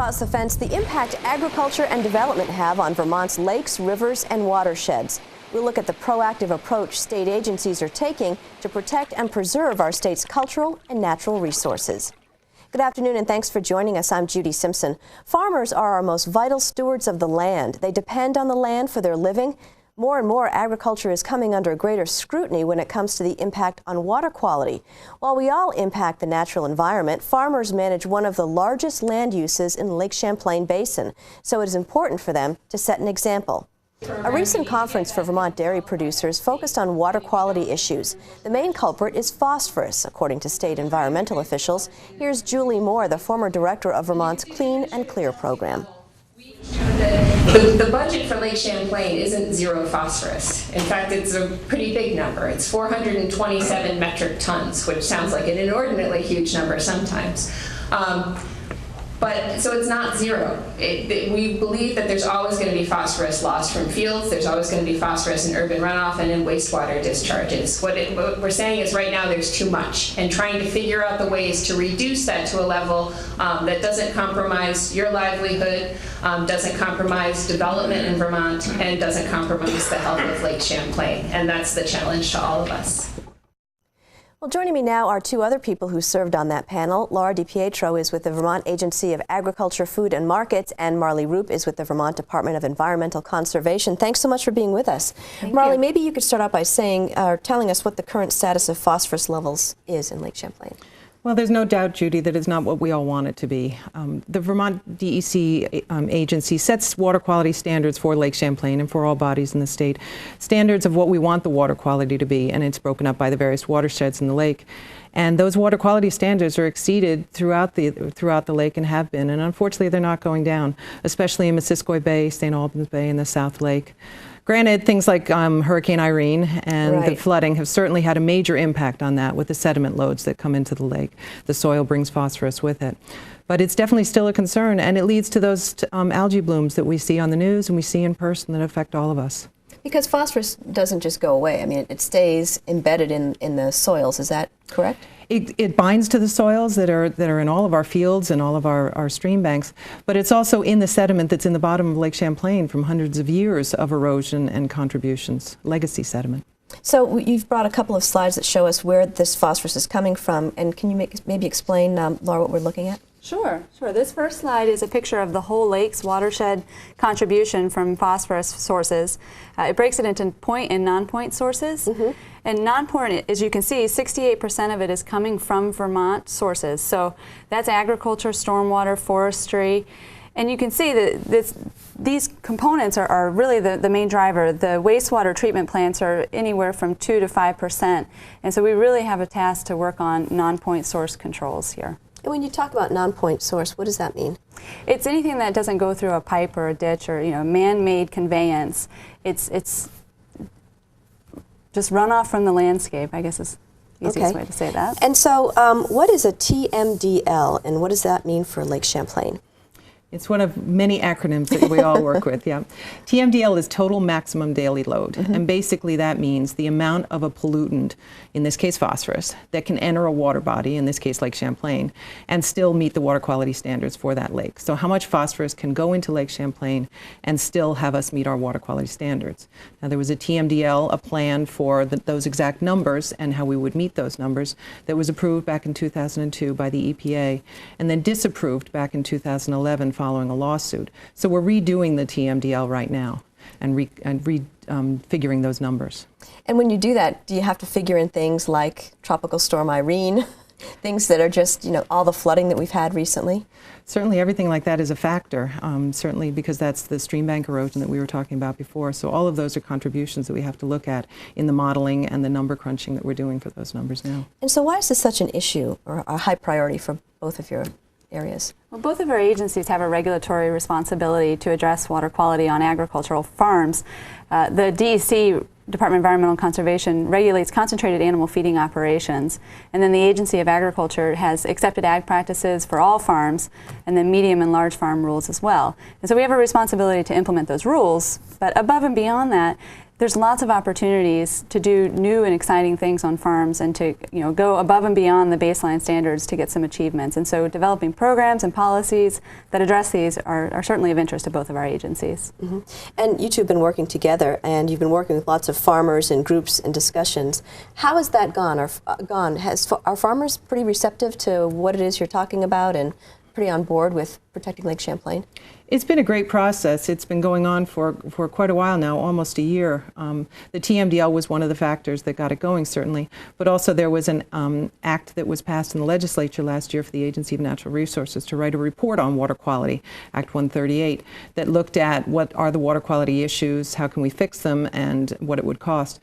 Across the Fence, the impact agriculture and development have on Vermont's lakes, rivers, and watersheds. We'll look at the proactive approach state agencies are taking to protect and preserve our state's cultural and natural resources. Good afternoon and thanks for joining us. I'm Judy Simpson. Farmers are our most vital stewards of the land. They depend on the land for their living. More and more, agriculture is coming under greater scrutiny when it comes to the impact on water quality. While we all impact the natural environment, farmers manage one of the largest land uses in the Lake Champlain Basin, so it is important for them to set an example. A recent conference for Vermont dairy producers focused on water quality issues. The main culprit is phosphorus, according to state environmental officials. Here's Julie Moore, the former director of Vermont's Clean and Clear program. The budget for Lake Champlain isn't zero phosphorus. In fact, it's a pretty big number. It's 427 metric tons, which sounds like an inordinately huge number sometimes. So it's not zero. We believe that there's always going to be phosphorus lost from fields. There's always going to be phosphorus in urban runoff and in wastewater discharges. What we're saying is right now there's too much, and trying to figure out the ways to reduce that to a level that doesn't compromise your livelihood, doesn't compromise development in Vermont, and doesn't compromise the health of Lake Champlain. And that's the challenge to all of us. Well, joining me now are two other people who served on that panel. Laura DiPietro is with the Vermont Agency of Agriculture, Food and Markets, and Marley Roop is with the Vermont Department of Environmental Conservation. Thanks so much for being with us. Marley, maybe you could start out by telling us what the current status of phosphorus levels is in Lake Champlain. Well, there's no doubt, Judy, that it's not what we all want it to be. The Vermont DEC agency sets water quality standards for Lake Champlain and for all bodies in the state, standards of what we want the water quality to be, and it's broken up by the various watersheds in the lake. And those water quality standards are exceeded throughout the lake and have been, and unfortunately they're not going down, especially in Missisquoi Bay, St. Albans Bay, and the South Lake. Granted, things like Hurricane Irene and the flooding have certainly had a major impact on that with the sediment loads that come into the lake. The soil brings phosphorus with it. But it's definitely still a concern, and it leads to those algae blooms that we see on the news and we see in person that affect all of us. Because phosphorus doesn't just go away. I mean, it stays embedded in the soils. Is that correct? It binds to the soils that are in all of our fields and all of our stream banks, but it's also in the sediment that's in the bottom of Lake Champlain from hundreds of years of erosion and contributions, legacy sediment. So you've brought a couple of slides that show us where this phosphorus is coming from, and can you maybe explain, Laura, what we're looking at? Sure. This first slide is a picture of the whole lake's watershed contribution from phosphorus sources. It breaks it into point and non-point sources. And non-point, as you can see, 68% of it is coming from Vermont sources. So that's agriculture, stormwater, forestry. And you can see that these components are really the main driver. The wastewater treatment plants are anywhere from 2 to 5%. And so we really have a task to work on non-point source controls here. And when you talk about non-point source, what does that mean? It's anything that doesn't go through a pipe or a ditch or man-made conveyance. It's just runoff from the landscape, I guess is the easiest way to say that. And so what is a TMDL and what does that mean for Lake Champlain? It's one of many acronyms that we all work with, yeah. TMDL is total maximum daily load, and basically that means the amount of a pollutant, in this case phosphorus, that can enter a water body, in this case Lake Champlain, and still meet the water quality standards for that lake. So how much phosphorus can go into Lake Champlain and still have us meet our water quality standards. Now there was a TMDL, a plan for those exact numbers and how we would meet those numbers that was approved back in 2002 by the EPA and then disapproved back in 2011 following a lawsuit. So we're redoing the TMDL right now and figuring those numbers. And when you do that, do you have to figure in things like Tropical Storm Irene, things that are just, all the flooding that we've had recently? Certainly everything like that is a factor, certainly because that's the stream bank erosion that we were talking about before. So all of those are contributions that we have to look at in the modeling and the number crunching that we're doing for those numbers now. And so why is this such an issue or a high priority for both of your areas? Well, both of our agencies have a regulatory responsibility to address water quality on agricultural farms. The DEC, Department of Environmental Conservation, regulates concentrated animal feeding operations, and then the Agency of Agriculture has accepted ag practices for all farms, and then medium and large farm rules as well. And so we have a responsibility to implement those rules, but above and beyond that, there's lots of opportunities to do new and exciting things on farms and to go above and beyond the baseline standards to get some achievements. And so developing programs and policies that address these are certainly of interest to both of our agencies. Mm-hmm. And you two have been working together, and you've been working with lots of farmers and groups and discussions. How has that gone? Are farmers pretty receptive to what it is you're talking about and pretty on board with protecting Lake Champlain? It's been a great process. It's been going on for quite a while now, almost a year. The TMDL was one of the factors that got it going, certainly, but also there was an act that was passed in the legislature last year for the Agency of Natural Resources to write a report on water quality, Act 138, that looked at what are the water quality issues, how can we fix them, and what it would cost.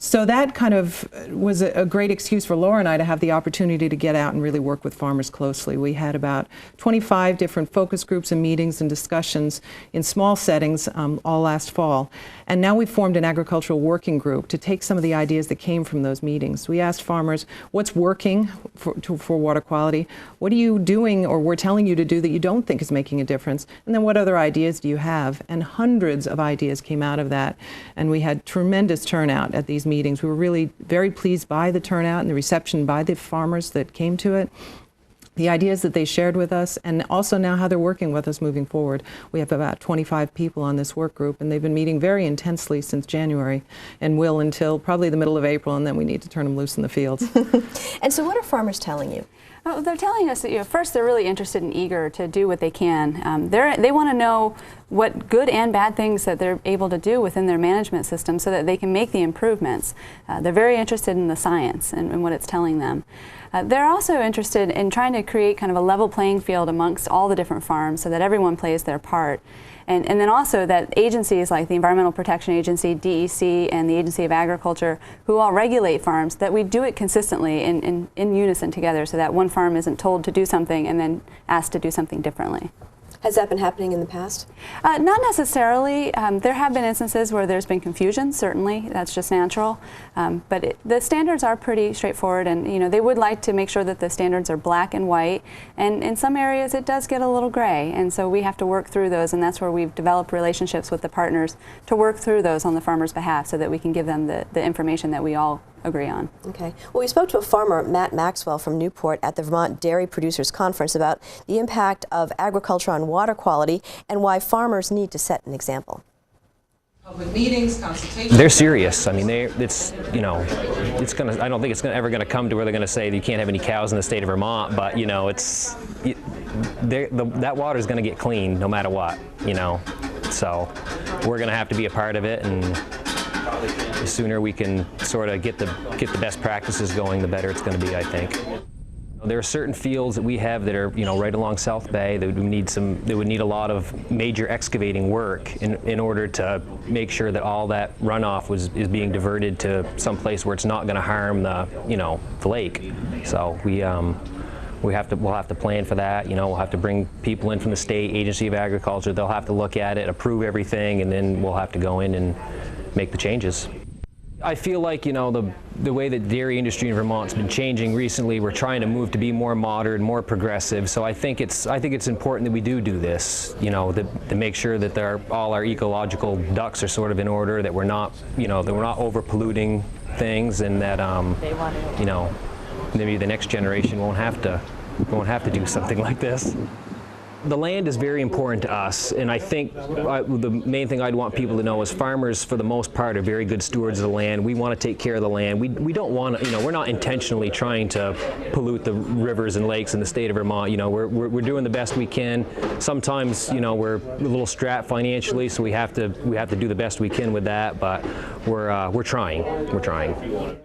So that kind of was a great excuse for Laura and I to have the opportunity to get out and really work with farmers closely. We had about 25 different focus groups and meetings and discussions in small settings all last fall. And now we've formed an agricultural working group to take some of the ideas that came from those meetings. We asked farmers, what's working for water quality? What are you doing or we're telling you to do that you don't think is making a difference? And then what other ideas do you have? And hundreds of ideas came out of that. And we had tremendous turnout at these meetings. We were really very pleased by the turnout and the reception by the farmers that came to it, the ideas that they shared with us, and also now how they're working with us moving forward. We have about 25 people on this work group, and they've been meeting very intensely since January and will until probably the middle of April, and then we need to turn them loose in the fields. And so what are farmers telling you? Well, they're telling us that first they're really interested and eager to do what they can. They want to know what good and bad things that they're able to do within their management system so that they can make the improvements. They're very interested in the science and what it's telling them. They're also interested in trying to create kind of a level playing field amongst all the different farms so that everyone plays their part. And then also that agencies like the Environmental Protection Agency, DEC, and the Agency of Agriculture, who all regulate farms, that we do it consistently in unison together so that one farm isn't told to do something and then asked to do something differently. Has that been happening in the past? Not necessarily. There have been instances where there's been confusion, certainly. That's just natural. But the standards are pretty straightforward, and they would like to make sure that the standards are black and white. And in some areas it does get a little gray, and so we have to work through those, and that's where we've developed relationships with the partners to work through those on the farmers' behalf so that we can give them the information that we all agree on. Okay. Well, we spoke to a farmer, Matt Maxwell from Newport, at the Vermont Dairy Producers Conference about the impact of agriculture on water quality and why farmers need to set an example. Public meetings, consultations. They're serious. I mean, it's gonna. I don't think it's ever gonna come to where they're gonna say you can't have any cows in the state of Vermont. But that water is gonna get clean no matter what. So we're gonna have to be a part of it, and the sooner we can sort of get the best practices going, the better it's going to be, I think. There are certain fields that we have that are, right along South Bay that would need a lot of major excavating work in order to make sure that all that runoff is being diverted to some place where it's not going to harm the lake. So we'll have to plan for that. We'll have to bring people in from the state Agency of Agriculture. They'll have to look at it, approve everything, and then we'll have to go in and make the changes. I feel like, the way that the dairy industry in Vermont's been changing recently, we're trying to move to be more modern, more progressive. So I think it's important that we do this, to make sure that all our ecological ducks are sort of in order, that we're not, that we're not over polluting things, and that, maybe the next generation won't have to do something like this. The land is very important to us, and I think the main thing I'd want people to know is farmers, for the most part, are very good stewards of the land. We want to take care of the land. We don't want to, we're not intentionally trying to pollute the rivers and lakes in the state of Vermont. We're doing the best we can. Sometimes, we're a little strapped financially, so we have to do the best we can with that. But we're trying. We're trying.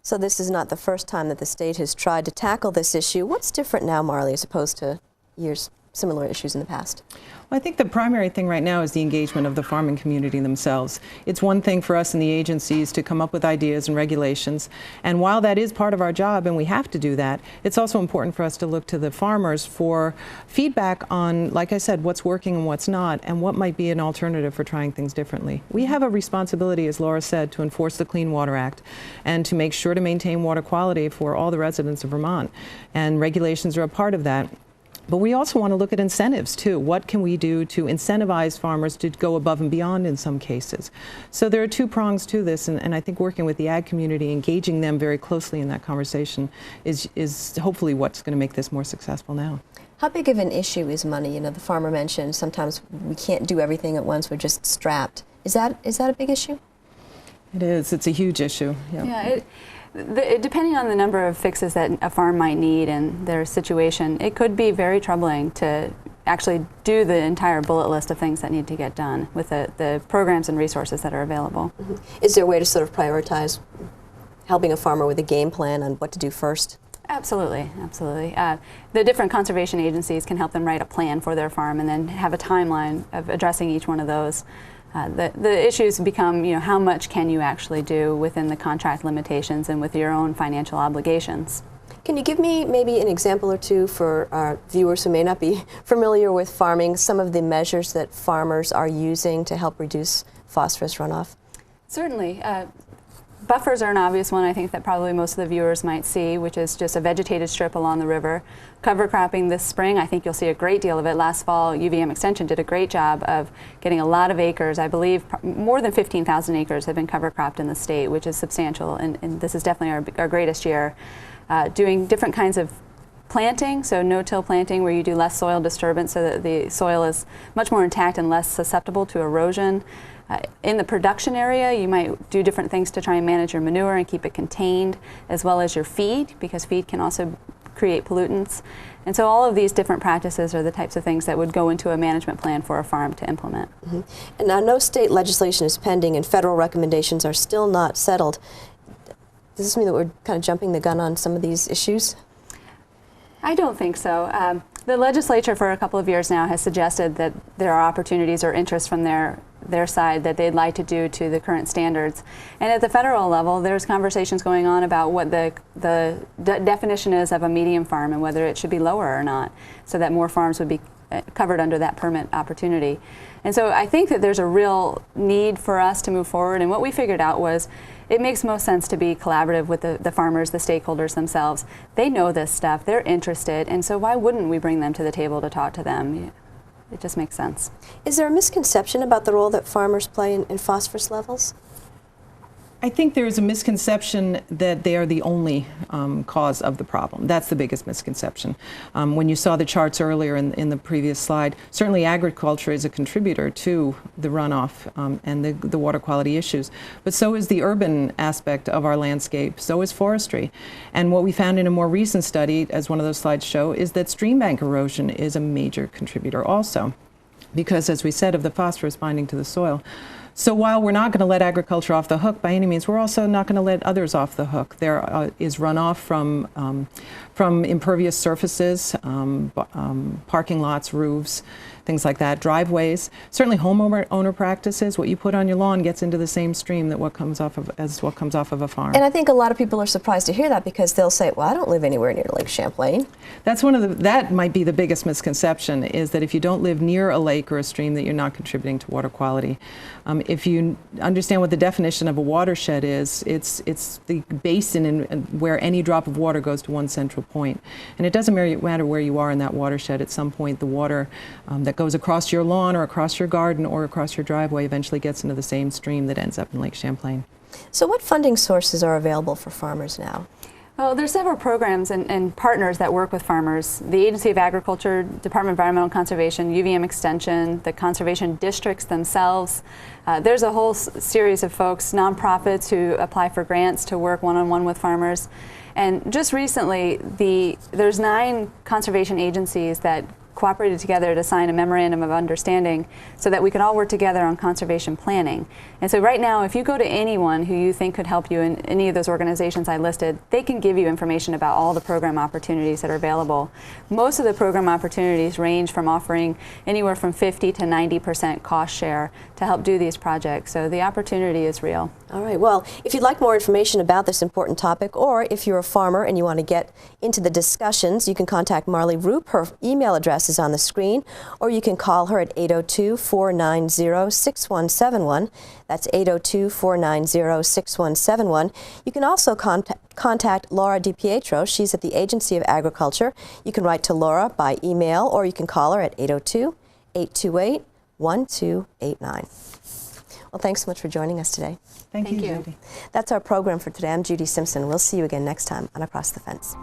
So this is not the first time that the state has tried to tackle this issue. What's different now, Marley, as opposed to similar issues in the past? Well, I think the primary thing right now is the engagement of the farming community themselves. It's one thing for us in the agencies to come up with ideas and regulations, and while that is part of our job and we have to do that, it's also important for us to look to the farmers for feedback on, like I said, what's working and what's not, and what might be an alternative for trying things differently. We have a responsibility, as Laura said, to enforce the Clean Water Act and to make sure to maintain water quality for all the residents of Vermont, and regulations are a part of that. But we also want to look at incentives too. What can we do to incentivize farmers to go above and beyond in some cases? So there are two prongs to this, and I think working with the ag community, engaging them very closely in that conversation is hopefully what's going to make this more successful now. How big of an issue is money? You know, the farmer mentioned sometimes we can't do everything at once, we're just strapped. Is that a big issue? It is. It's a huge issue. Yeah. Depending on the number of fixes that a farm might need and their situation, it could be very troubling to actually do the entire bullet list of things that need to get done with the programs and resources that are available. Mm-hmm. Is there a way to sort of prioritize helping a farmer with a game plan on what to do first? Absolutely, absolutely. The different conservation agencies can help them write a plan for their farm and then have a timeline of addressing each one of those. The issues become, you know, how much can you actually do within the contract limitations and with your own financial obligations. Can you give me maybe an example or two for our viewers who may not be familiar with farming, some of the measures that farmers are using to help reduce phosphorus runoff? Certainly. Buffers are an obvious one I think that probably most of the viewers might see, which is just a vegetated strip along the river. Cover cropping this spring, I think you'll see a great deal of it. Last fall, UVM Extension did a great job of getting a lot of acres. I believe more than 15,000 acres have been cover cropped in the state, which is substantial, and this is definitely our greatest year. Doing different kinds of planting, so no-till planting where you do less soil disturbance so that the soil is much more intact and less susceptible to erosion. In the production area, you might do different things to try and manage your manure and keep it contained, as well as your feed, because feed can also create pollutants. And so all of these different practices are the types of things that would go into a management plan for a farm to implement. Mm-hmm. And now no state legislation is pending and federal recommendations are still not settled. Does this mean that we're kind of jumping the gun on some of these issues? I don't think so. The legislature for a couple of years now has suggested that there are opportunities or interest from their side that they'd like to do to the current standards. And at the federal level, there's conversations going on about what the definition is of a medium farm and whether it should be lower or not, so that more farms would be covered under that permit opportunity. And so I think that there's a real need for us to move forward, and what we figured out was it makes most sense to be collaborative with the farmers, the stakeholders themselves. They know this stuff, they're interested, and so why wouldn't we bring them to the table to talk to them? It just makes sense. Is there a misconception about the role that farmers play in phosphorus levels? I think there is a misconception that they are the only cause of the problem. That's the biggest misconception. When you saw the charts earlier in the previous slide, certainly agriculture is a contributor to the runoff and the water quality issues. But so is the urban aspect of our landscape, so is forestry. And what we found in a more recent study, as one of those slides show, is that stream bank erosion is a major contributor also, because as we said, of the phosphorus binding to the soil. So while we're not going to let agriculture off the hook by any means, we're also not going to let others off the hook. There is runoff from impervious surfaces, parking lots, roofs, things like that, driveways. Certainly homeowner practices, what you put on your lawn gets into the same stream that what comes off of a farm. And I think a lot of people are surprised to hear that because they'll say, well, I don't live anywhere near Lake Champlain. That's that might be the biggest misconception, is that if you don't live near a lake or a stream that you're not contributing to water quality. If you understand what the definition of a watershed is, it's the basin where any drop of water goes to one central point. And it doesn't matter where you are in that watershed. At some point, the water that goes across your lawn or across your garden or across your driveway eventually gets into the same stream that ends up in Lake Champlain. So what funding sources are available for farmers now? Well, there's several programs and partners that work with farmers. The Agency of Agriculture, Department of Environmental Conservation, UVM Extension, the conservation districts themselves. There's a whole series of folks, nonprofits who apply for grants to work one-on-one with farmers. And just recently, there's 9 conservation agencies that cooperated together to sign a memorandum of understanding so that we could all work together on conservation planning. And so right now, if you go to anyone who you think could help you in any of those organizations I listed, they can give you information about all the program opportunities that are available. Most of the program opportunities range from offering anywhere from 50 to 90% cost share to help do these projects. So the opportunity is real. All right. Well, if you'd like more information about this important topic, or if you're a farmer and you want to get into the discussions, you can contact Marley Roop. Her email address address is on the screen, or you can call her at 802-490-6171. That's 802-490-6171. You can also contact Laura DiPietro. She's at the Agency of Agriculture. You can write to Laura by email, or you can call her at 802-828-1289. Well, thanks so much for joining us today. Thank you, Judy. That's our program for today. I'm Judy Simpson. We'll see you again next time on Across the Fence.